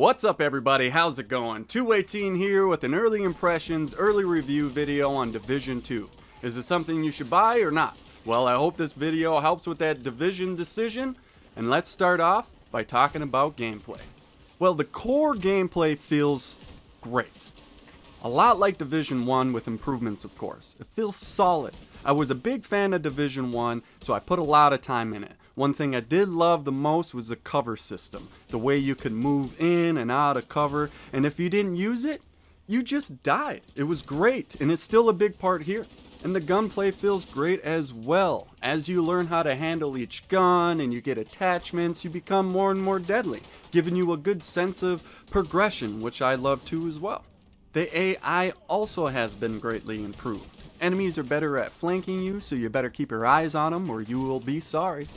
What's up everybody, how's it going? 218 here with an early impressions, early review video on Division 2. Is it something you should buy or not? Well, I hope this video helps with that Division decision, and let's start off by talking about gameplay. Well, the core gameplay feels great. A lot like Division 1 with improvements, of course. It feels solid. I was a big fan of Division 1, so I put a lot of time in it. One thing I did love the most was the cover system. The way you could move in and out of cover, and if you didn't use it, you just died. It was great, and it's still a big part here. And the gunplay feels great as well. As you learn how to handle each gun and you get attachments, you become more and more deadly, giving you a good sense of progression, which I love too as well. The AI also has been greatly improved. Enemies are better at flanking you, so you better keep your eyes on them or you will be sorry.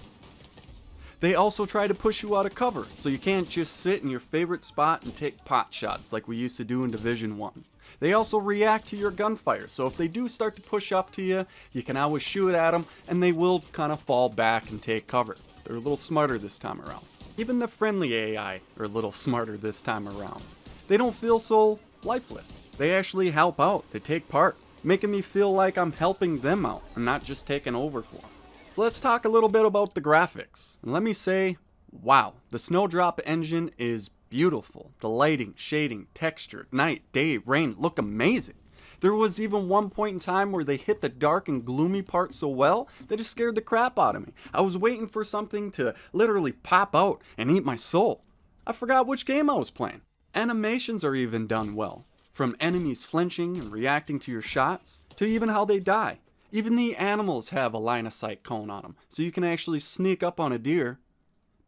They also try to push you out of cover, so you can't just sit in your favorite spot and take pot shots like we used to do in Division 1. They also react to your gunfire, so if they do start to push up to you, you can always shoot at them and they will kind of fall back and take cover. They're a little smarter this time around. Even the friendly AI are a little smarter this time around. They don't feel so lifeless. They actually help out, they take part, making me feel like I'm helping them out and not just taking over for them. So let's talk a little bit about the graphics. And let me say, wow, the Snowdrop engine is beautiful. The lighting, shading, texture, night, day, rain look amazing. There was even one point in time where they hit the dark and gloomy part so well that it scared the crap out of me. I was waiting for something to literally pop out and eat my soul. I forgot which game I was playing. Animations are even done well. From enemies flinching and reacting to your shots, to even how they die. Even the animals have a line of sight cone on them, so you can actually sneak up on a deer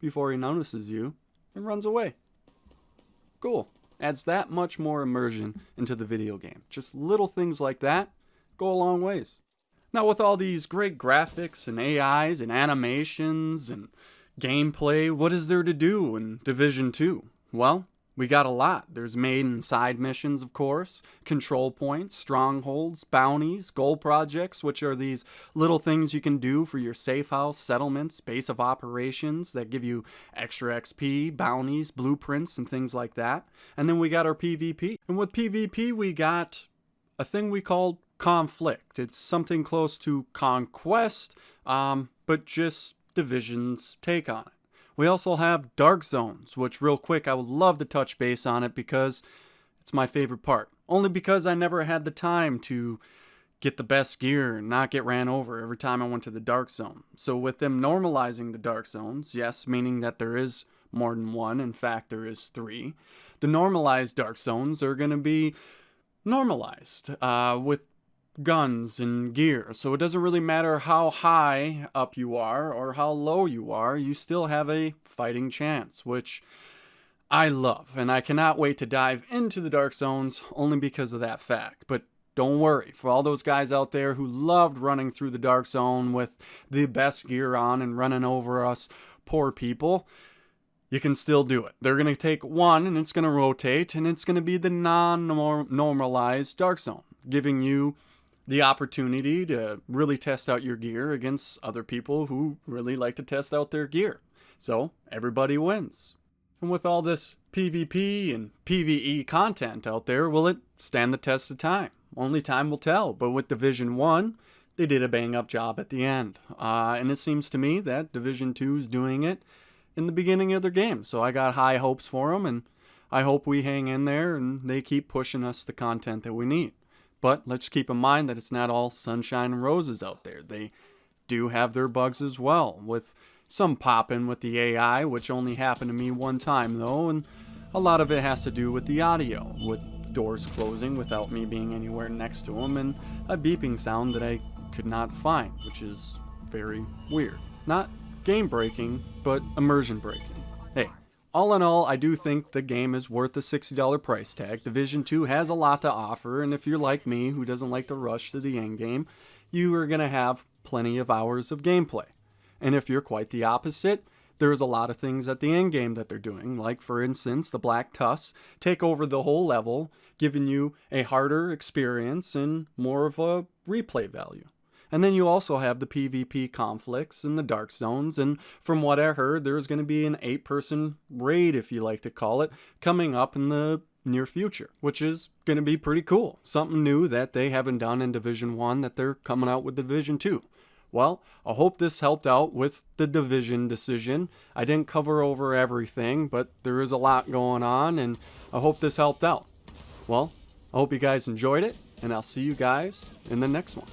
before he notices you and runs away. Cool. Adds that much more immersion into the video game. Just little things like that go a long ways. Now with all these great graphics and AIs and animations and gameplay, what is there to do in Division 2? Well, we got a lot. There's main and side missions, of course, control points, strongholds, bounties, goal projects, which are these little things you can do for your safe house, settlements, base of operations that give you extra XP, bounties, blueprints, and things like that. And then we got our PvP. And with PvP, we got a thing we call conflict. It's something close to conquest, but just Division's take on it. We also have Dark Zones, which real quick I would love to touch base on it because it's my favorite part. Only because I never had the time to get the best gear and not get ran over every time I went to the Dark Zone. So with them normalizing the Dark Zones, yes, meaning that there is more than one, in fact there is 3, the normalized Dark Zones are going to be normalized with guns and gear, so it doesn't really matter how high up you are or how low you are, you still have a fighting chance, which I love, and I cannot wait to dive into the Dark Zones only because of that fact. But don't worry, for all those guys out there who loved running through the Dark Zone with the best gear on and running over us poor people, you can still do it. They're going to take one and it's going to rotate, and it's going to be the non-normalized Dark Zone, giving you the opportunity to really test out your gear against other people who really like to test out their gear. So everybody wins. And with all this PvP and PvE content out there, will it stand the test of time? Only time will tell. But with Division 1, they did a bang up job at the end. And it seems to me that Division 2 is doing it in the beginning of their game. So I got high hopes for them, and I hope we hang in there and they keep pushing us the content that we need. But let's keep in mind that it's not all sunshine and roses out there. They do have their bugs as well, with some popping with the AI, which only happened to me one time though, and a lot of it has to do with the audio, with doors closing without me being anywhere next to them, and a beeping sound that I could not find, which is very weird. Not game breaking, but immersion breaking. Hey. All in all, I do think the game is worth the $60 price tag. Division 2 has a lot to offer, and if you're like me, who doesn't like to rush to the end game, you are going to have plenty of hours of gameplay. And if you're quite the opposite, there's a lot of things at the end game that they're doing, like for instance, the Black Tusks take over the whole level, giving you a harder experience and more of a replay value. And then you also have the PvP conflicts and the Dark Zones, and from what I heard, there's going to be an 8-person raid, if you like to call it, coming up in the near future, which is going to be pretty cool. Something new that they haven't done in Division 1 that they're coming out with Division 2. Well, I hope this helped out with the Division decision. I didn't cover over everything, but there is a lot going on, and I hope this helped out. Well, I hope you guys enjoyed it, and I'll see you guys in the next one.